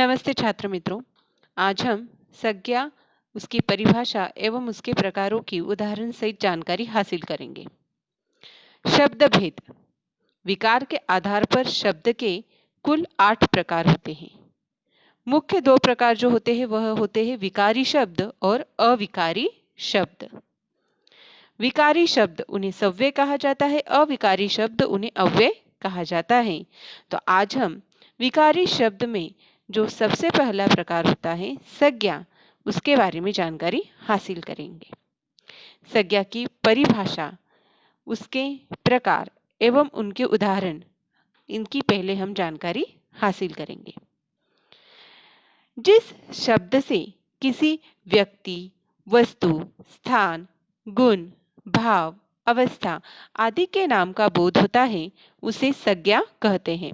नमस्ते छात्र मित्रों। आज हम संज्ञा, उसकी परिभाषा एवं उसके प्रकारों की उदाहरण सहित जानकारी हासिल करेंगे। शब्द भेद। विकार के आधार पर शब्द के कुल 8 प्रकार होते हैं। मुख्य 2 प्रकार जो होते हैं वह होते हैं विकारी शब्द और अविकारी शब्द। विकारी शब्द उन्हें सव्यय कहा जाता है, अविकारी शब्द उन्हें अव्यय कहा जाता है। तो आज हम विकारी शब्द में जो सबसे पहला प्रकार होता है संज्ञा, उसके बारे में जानकारी हासिल करेंगे। संज्ञा की परिभाषा, उसके प्रकार एवं उनके उदाहरण, इनकी पहले हम जानकारी हासिल करेंगे। जिस शब्द से किसी व्यक्ति, वस्तु, स्थान, गुण, भाव, अवस्था आदि के नाम का बोध होता है उसे संज्ञा कहते हैं।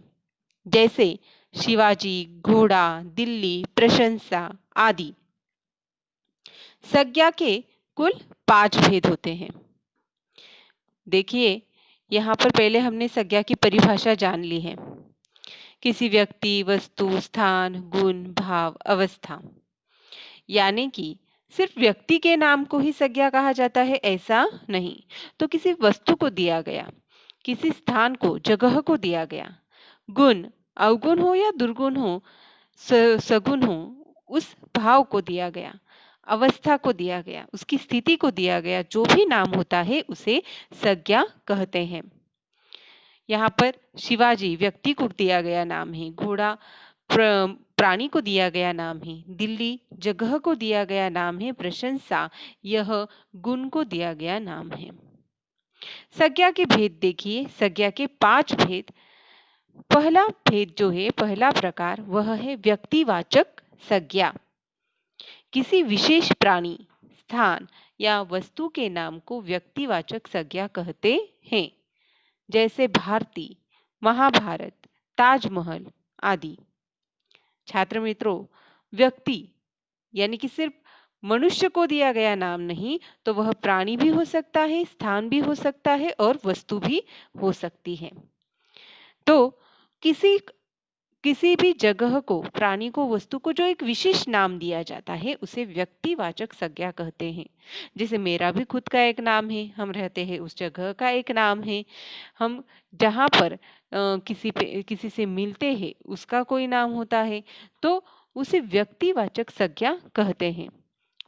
जैसे शिवाजी, घोड़ा, दिल्ली, प्रशंसा आदि। संज्ञा के कुल 5 भेद होते हैं। देखिए, यहाँ पर पहले हमने संज्ञा की परिभाषा जान ली है। किसी व्यक्ति, वस्तु, स्थान, गुण, भाव, अवस्था, यानी कि सिर्फ व्यक्ति के नाम को ही संज्ञा कहा जाता है ऐसा नहीं। तो किसी वस्तु को दिया गया, किसी स्थान को, जगह को दिया गया, गुण अवगुण हो या दुर्गुण हो, सगुण हो, उस भाव को दिया गया, अवस्था को दिया गया, उसकी स्थिति को दिया गया, जो भी नाम होता है उसे संज्ञा कहते हैं। यहाँ पर शिवाजी व्यक्ति को दिया गया नाम है, घोड़ा प्राणी को दिया गया नाम है, दिल्ली जगह को दिया गया नाम है, प्रशंसा यह गुण को दिया गया नाम है। संज्ञा के भेद देखिए, संज्ञा के 5 भेद। पहला भेद जो है, पहला प्रकार, वह है व्यक्तिवाचक संज्ञा। किसी विशेष प्राणी, स्थान या वस्तु के नाम को व्यक्तिवाचक संज्ञा कहते हैं। जैसे भारती, महाभारत, ताजमहल आदि। छात्र मित्रों, व्यक्ति यानी कि सिर्फ मनुष्य को दिया गया नाम नहीं, तो वह प्राणी भी हो सकता है, स्थान भी हो सकता है और वस्तु भी हो सकती है। तो किसी भी जगह को, प्राणी को, वस्तु को जो एक विशेष नाम दिया जाता है उसे व्यक्तिवाचक संज्ञा कहते हैं। जैसे मेरा भी खुद का एक नाम है, हम रहते हैं उस जगह का एक नाम है, हम जहाँ पर किसी से मिलते हैं उसका कोई नाम होता है, तो उसे व्यक्तिवाचक संज्ञा कहते हैं।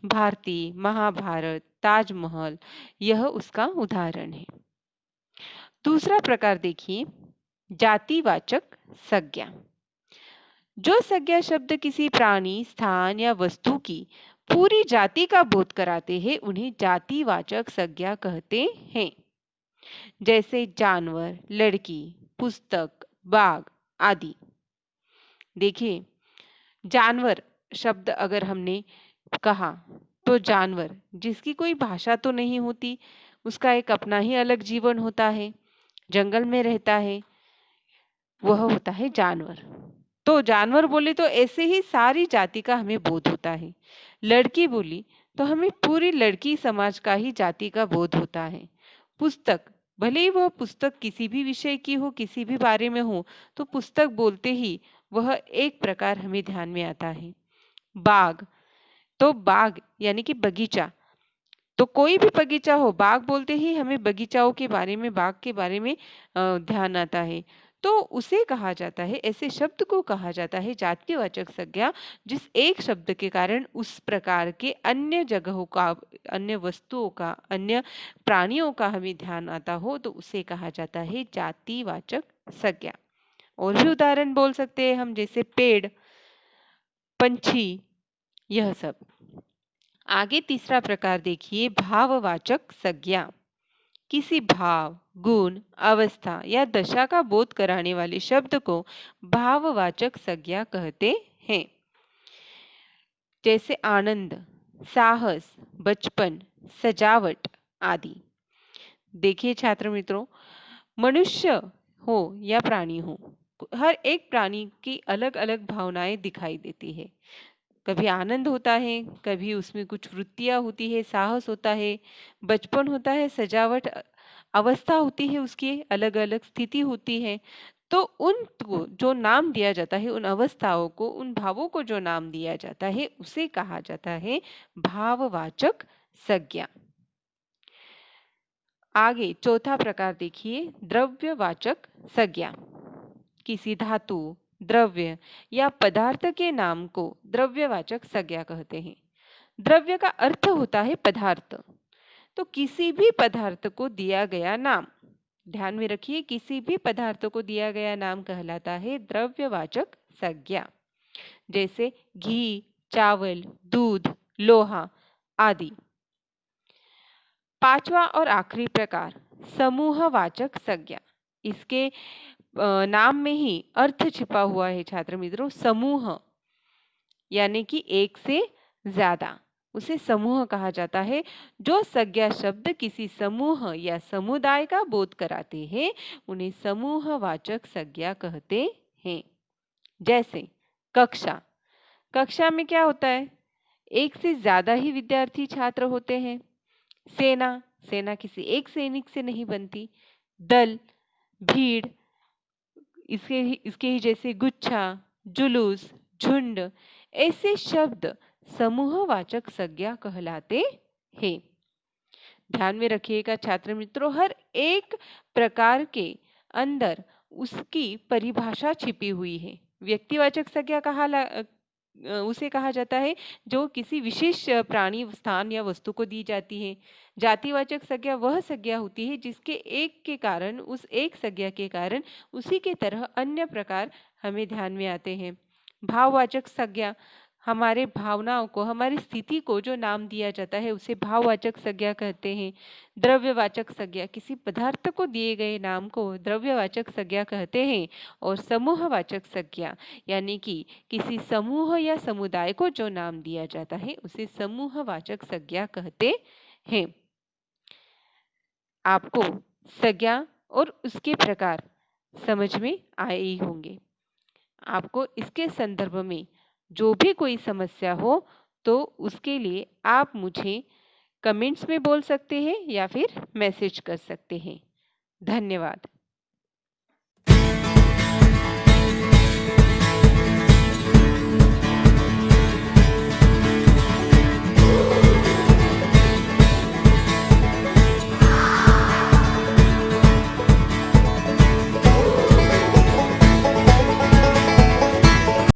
भारती, महाभारत, ताजमहल यह उसका उदाहरण है। दूसरा प्रकार देखिए, जातिवाचक संज्ञा। जो संज्ञा शब्द किसी प्राणी, स्थान या वस्तु की पूरी जाति का बोध कराते हैं उन्हें जातिवाचक संज्ञा कहते हैं। जैसे जानवर, लड़की, पुस्तक, बाग आदि। देखिए, जानवर शब्द अगर हमने कहा तो जानवर जिसकी कोई भाषा तो नहीं होती, उसका एक अपना ही अलग जीवन होता है, जंगल में रहता है, वह होता है जानवर। तो जानवर बोले तो ऐसे ही सारी जाति का हमें बोध होता है। लड़की बोली तो हमें पूरी लड़की समाज का ही जाति का बोध होता है। पुस्तक, भले ही वह पुस्तक किसी भी विषय की हो, किसी भी बारे में हो, तो पुस्तक बोलते ही वह एक प्रकार हमें ध्यान में आता है। बाग, तो बाग यानी कि बगीचा, तो कोई भी बगीचा हो, बाग बोलते ही हमें बगीचाओं के बारे में, बाग के बारे में ध्यान आता है, तो उसे कहा जाता है, ऐसे शब्द को कहा जाता है जातिवाचक संज्ञा, जिस एक शब्द के कारण उस प्रकार के अन्य जगहों का, अन्य वस्तुओं का, अन्य प्राणियों का हमें ध्यान आता हो, तो उसे कहा जाता है जातिवाचक संज्ञा। और भी उदाहरण बोल सकते हैं हम, जैसे पेड़, पंछी, यह सब। आगे तीसरा प्रकार देखिए, भाववाचक संज्ञा। किसी भाव, गुण, अवस्था या दशा का बोध कराने वाले शब्द को भाववाचक संज्ञा कहते हैं। जैसे आनंद, साहस, बचपन, सजावट आदि। देखिए छात्र मित्रों, मनुष्य हो या प्राणी हो, हर एक प्राणी की अलग अलग भावनाएं दिखाई देती है। कभी आनंद होता है, कभी उसमें कुछ वृत्तियां होती है, साहस होता है, बचपन होता है, सजावट, अवस्था होती है, उसकी अलग अलग स्थिति होती है। तो उनको जो नाम दिया जाता है, उन अवस्थाओं को, उन भावों को जो नाम दिया जाता है, उसे कहा जाता है भाववाचक संज्ञा। आगे चौथा प्रकार देखिए, द्रव्यवाचक संज्ञा। किसी धातु, द्रव्य या पदार्थ के नाम को द्रव्यवाचक संज्ञा कहते हैं। द्रव्य का अर्थ होता है पदार्थ। तो किसी भी पदार्थ को दिया गया नाम, ध्यान में रखिए, किसी भी पदार्थ को दिया गया नाम कहलाता है द्रव्यवाचक संज्ञा। जैसे घी, चावल, दूध, लोहा आदि। पांचवा और आखिरी प्रकार, समूहवाचक संज्ञा। इसके नाम में ही अर्थ छिपा हुआ है छात्र मित्रों। समूह यानी कि एक से ज्यादा, उसे समूह कहा जाता है। जो संज्ञा शब्द किसी समूह या समुदाय का बोध कराते हैं, उन्हें समूहवाचक संज्ञा कहते हैं। जैसे कक्षा, कक्षा में क्या होता है, एक से ज्यादा ही विद्यार्थी छात्र होते हैं। सेना, सेना किसी एक सैनिक से नहीं बनती। दल, भीड़, इसके ही जैसे गुच्छा, जुलूस, झुंड, ऐसे शब्द समूहवाचक संज्ञा कहलाते हैं। ध्यान में रखिएगा छात्र मित्रों, हर एक प्रकार के अंदर उसकी परिभाषा छिपी हुई है। व्यक्तिवाचक संज्ञा उसे कहा जाता है जो किसी विशेष प्राणी, स्थान या वस्तु को दी जाती है। जातिवाचक संज्ञा वह संज्ञा होती है जिसके एक के कारण, उस एक संज्ञा के कारण उसी के तरह अन्य प्रकार हमें ध्यान में आते हैं। भाववाचक संज्ञा, हमारे भावनाओं को, हमारी स्थिति को जो नाम दिया जाता है उसे भाववाचक संज्ञा कहते हैं। द्रव्यवाचक संज्ञा, किसी पदार्थ को दिए गए नाम को द्रव्यवाचक संज्ञा कहते हैं। और समूहवाचक संज्ञा यानी कि किसी समूह या समुदाय को जो नाम दिया जाता है उसे समूहवाचक संज्ञा कहते हैं। आपको संज्ञा और उसके प्रकार समझ में आए ही होंगे। आपको इसके संदर्भ में जो भी कोई समस्या हो तो उसके लिए आप मुझे कमेंट्स में बोल सकते हैं या फिर मैसेज कर सकते हैं। धन्यवाद।